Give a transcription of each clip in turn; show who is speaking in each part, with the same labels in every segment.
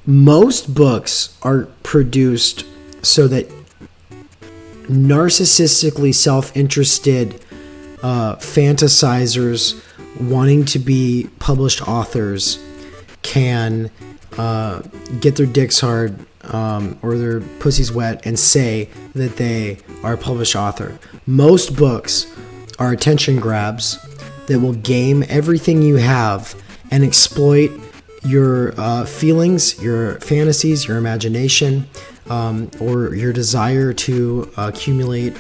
Speaker 1: most books are produced so that narcissistically self-interested fantasizers wanting to be published authors can get their dicks hard or their pussies wet and say that they are a published author. Most books are attention grabs that will game everything you have and exploit your feelings, your fantasies, your imagination, or your desire to accumulate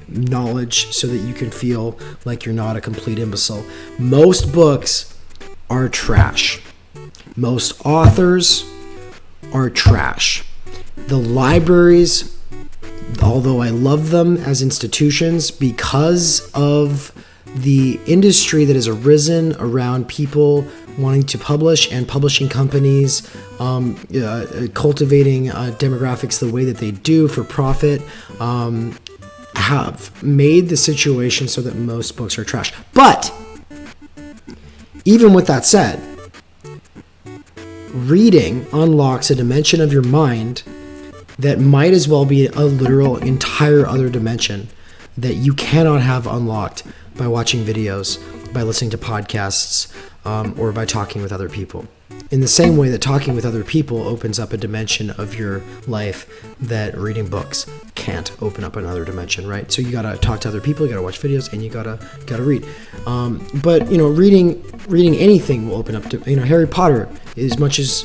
Speaker 1: knowledge so that you can feel like you're not a complete imbecile. Most books are trash. Most authors are trash. The libraries, although I love them as institutions, because of the industry that has arisen around people wanting to publish and publishing companies cultivating demographics the way that they do for profit, have made the situation so that most books are trash. But even with that said, reading unlocks a dimension of your mind that might as well be a literal entire other dimension that you cannot have unlocked by watching videos, by listening to podcasts, or by talking with other people. In the same way that talking with other people opens up a dimension of your life that reading books can't open up another dimension, right? So you gotta talk to other people, you gotta watch videos, and you gotta read. But reading anything will open up to, Harry Potter, as much as,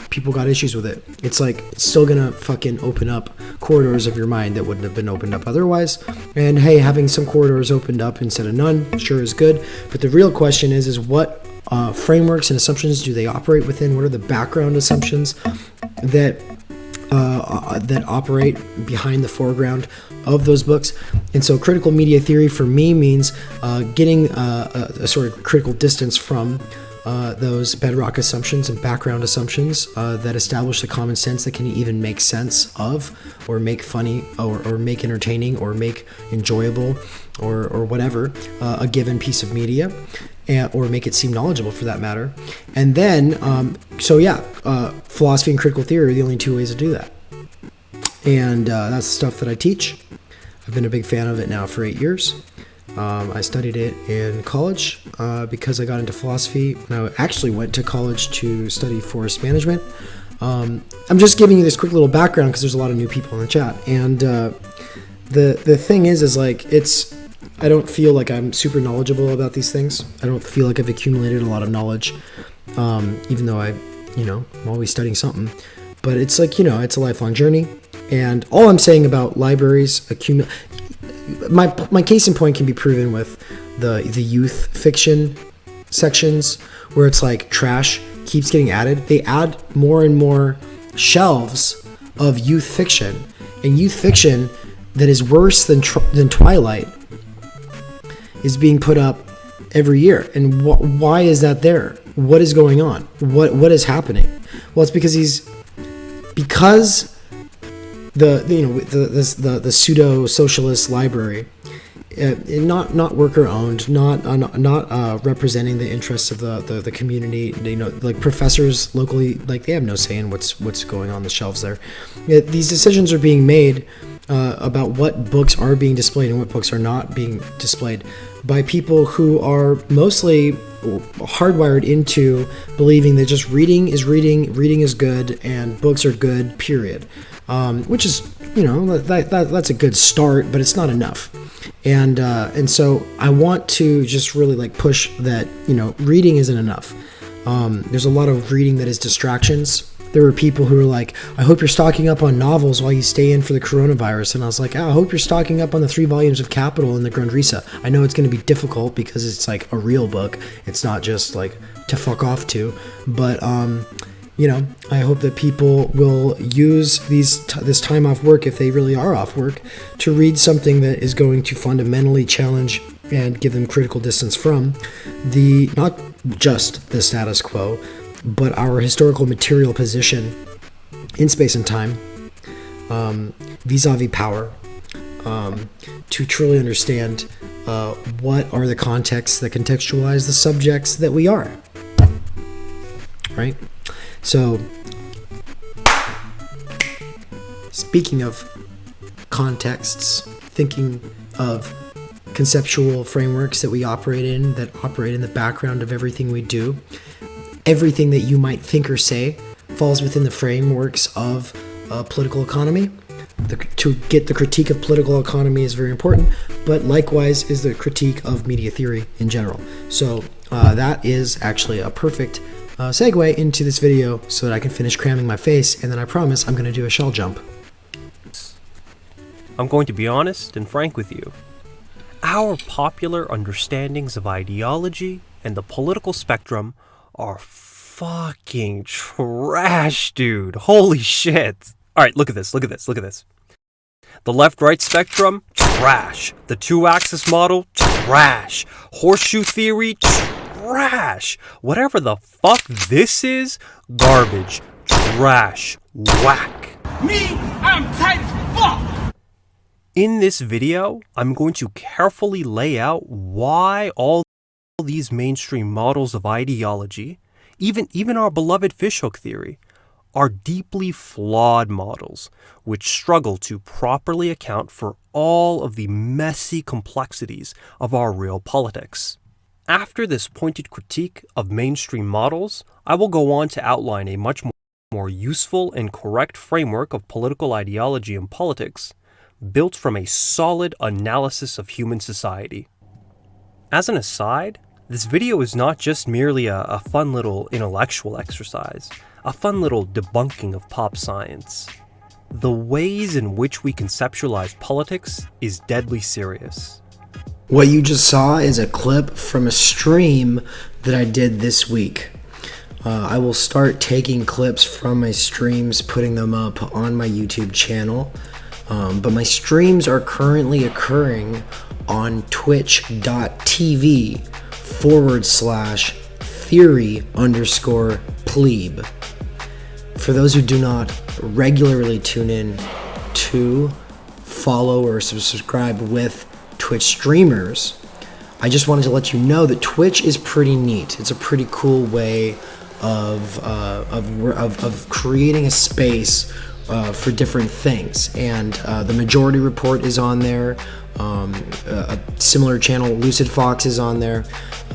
Speaker 1: people got issues with it. It's like, it's still gonna fucking open up corridors of your mind that wouldn't have been opened up otherwise. And hey, having some corridors opened up instead of none sure is good. But the real question is what frameworks and assumptions do they operate within? What are the background assumptions that operate behind the foreground of those books? And so critical media theory for me means getting a sort of critical distance from those bedrock assumptions and background assumptions that establish the common sense that can even make sense of, or make funny, or make entertaining, or make enjoyable, or whatever, a given piece of media, or make it seem knowledgeable for that matter. And then, philosophy and critical theory are the only two ways to do that. And that's the stuff that I teach. I've been a big fan of it now for 8 years. I studied it in college because I got into philosophy when I actually went to college to study forest management. I'm just giving you this quick little background because there's a lot of new people in the chat. And the thing is like, I don't feel like I'm super knowledgeable about these things. I don't feel like I've accumulated a lot of knowledge, even though I'm always studying something. But it's like, it's a lifelong journey. And all I'm saying about libraries, my case in point can be proven with the youth fiction sections, where it's like trash keeps getting added. They add more and more shelves of youth fiction, and youth fiction that is worse than Twilight is being put up every year. And why is that there? What is going on? What is happening? Well, it's because the pseudo socialist library, not worker owned, not representing the interests of the community. Like professors locally, like they have no say in what's going on the shelves there. These decisions are being made about what books are being displayed and what books are not being displayed by people who are mostly hardwired into believing that just reading is good and books are good, period. Which is, that's a good start, but it's not enough. And so I want to just really like push that, reading isn't enough. There's a lot of reading that is distractions. There were people who were like, I hope you're stocking up on novels while you stay in for the coronavirus. And I was like, I hope you're stocking up on the 3 volumes of Capital and the Grundrisse. I know it's going to be difficult because it's like a real book. It's not just like to fuck off to. But, I hope that people will use this time off work, if they really are off work, to read something that is going to fundamentally challenge and give them critical distance from not just the status quo, but our historical material position in space and time, vis-a-vis power, to truly understand what are the contexts that contextualize the subjects that we are, right? So speaking of contexts, thinking of conceptual frameworks that we operate in, that operate in the background of everything we do, everything that you might think or say falls within the frameworks of political economy. To get the critique of political economy is very important, but likewise is the critique of media theory in general. So that is actually a perfect segue into this video so that I can finish cramming my face, and then I promise I'm going to do a shell jump.
Speaker 2: I'm going to be honest and frank with you. Our popular understandings of ideology and the political spectrum are fucking trash, dude. Holy shit. Alright, look at this. The left-right spectrum, trash. The two-axis model, trash. Horseshoe theory, trash. Whatever the fuck this is, garbage. Trash. Whack.
Speaker 3: Me, I'm tight as fuck!
Speaker 2: In this video, I'm going to carefully lay out why all these mainstream models of ideology, even our beloved fishhook theory, are deeply flawed models which struggle to properly account for all of the messy complexities of our real politics. After this pointed critique of mainstream models, I will go on to outline a much more useful and correct framework of political ideology and politics, built from a solid analysis of human society. As an aside, this video is not just merely a fun little intellectual exercise, a fun little debunking of pop science. The ways in which we conceptualize politics is deadly serious.
Speaker 1: What you just saw is a clip from a stream that I did this week. I will start taking clips from my streams, putting them up on my YouTube channel. But my streams are currently occurring on twitch.tv/theory_plebe. For those who do not regularly tune in to follow or subscribe with Twitch streamers, I just wanted to let you know that Twitch is pretty neat. It's a pretty cool way of creating a space for different things, and the Majority Report is on there. A similar channel, Lucid Fox, is on there,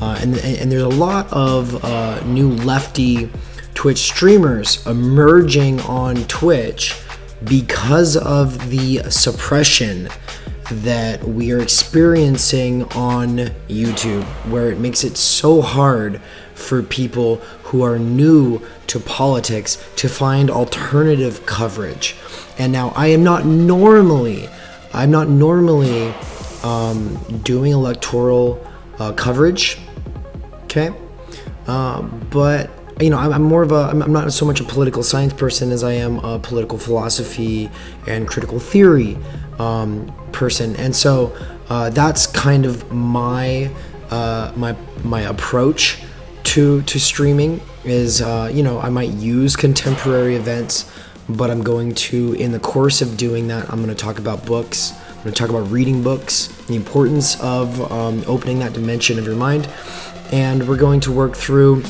Speaker 1: and there's a lot of new lefty Twitch streamers emerging on Twitch because of the suppression that we are experiencing on YouTube, where it makes it so hard for people who are new to politics to find alternative coverage. And now I'm not normally doing electoral coverage, okay? But I'm not so much a political science person as I am a political philosophy and critical theory person, and so that's kind of my approach to streaming. Is I might use contemporary events, but I'm going to, in the course of doing that, I'm going to talk about books. I'm going to talk about reading books, the importance of opening that dimension of your mind, and we're going to work through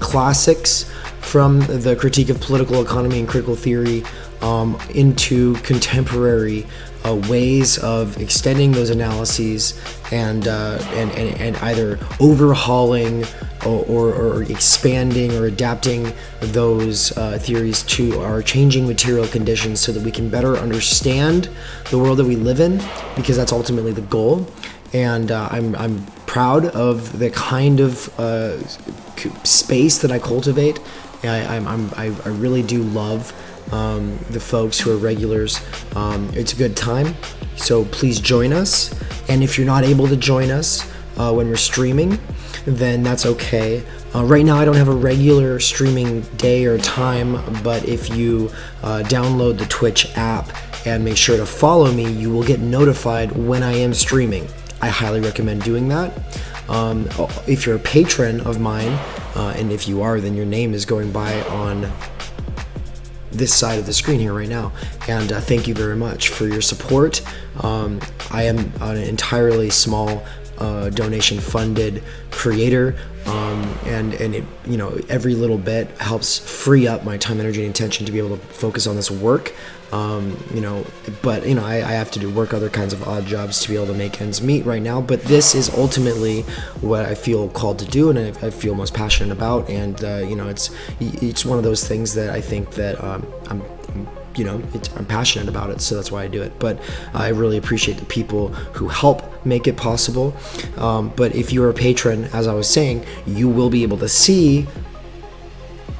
Speaker 1: classics from the critique of political economy and critical theory into contemporary ways of extending those analyses and either overhauling or expanding or adapting those theories to our changing material conditions so that we can better understand the world that we live in, because that's ultimately the goal. And I'm proud of the kind of space that I cultivate. I really do love the folks who are regulars. It's a good time, so please join us. And if you're not able to join us when we're streaming, then that's okay. Right now I don't have a regular streaming day or time, but if you download the Twitch app and make sure to follow me, you will get notified when I am streaming. I highly recommend doing that. If you're a patron of mine, and if you are, then your name is going by on this side of the screen here right now, and thank you very much for your support. I am an entirely small donation funded creator, and it, you know, every little bit helps free up my time, energy, and attention to be able to focus on this work. You know, but you know, I have to work other kinds of odd jobs to be able to make ends meet right now, but this is ultimately what I feel called to do, and I feel most passionate about. And you know, it's one of those things that I think that I'm passionate about it, so that's why I do it. But I really appreciate the people who help make it possible. But if you're a patron, as I was saying, you will be able to see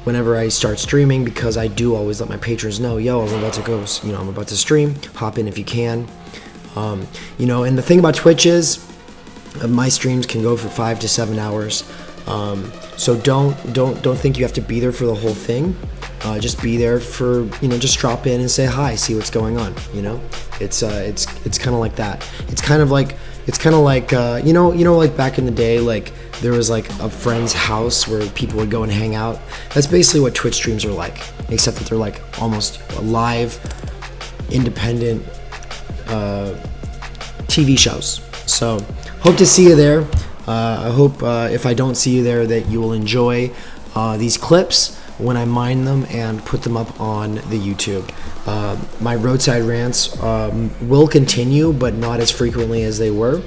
Speaker 1: whenever I start streaming, because I do always let my patrons know, yo, I'm about to go, you know, I'm about to stream, hop in if you can. You know, and the thing about Twitch is my streams can go for 5 to 7 hours. So don't think you have to be there for the whole thing. Just be there for, you know, just drop in and say hi, see what's going on. You know, it's kind of like that. It's kind of like you know, like back in the day, like there was like a friend's house where people would go and hang out. That's basically what Twitch streams are like, except that they're like almost live, independent TV shows. So hope to see you there. I hope if I don't see you there, that you will enjoy these clips when I mine them and put them up on the YouTube. My roadside rants will continue, but not as frequently as they were.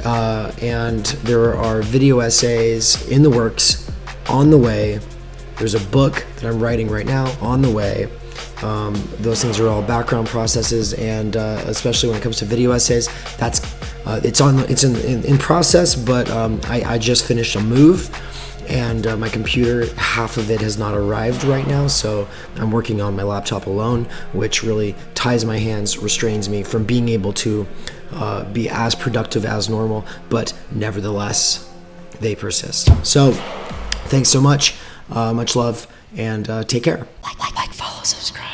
Speaker 1: And there are video essays in the works, on the way. There's a book that I'm writing right now, on the way. Those things are all background processes, and especially when it comes to video essays, it's in process. But I just finished a move, and my computer, half of it has not arrived right now, so I'm working on my laptop alone, which really ties my hands, restrains me from being able to be as productive as normal, but nevertheless, they persist. So thanks so much, much love, and take care.
Speaker 4: Like, follow, subscribe.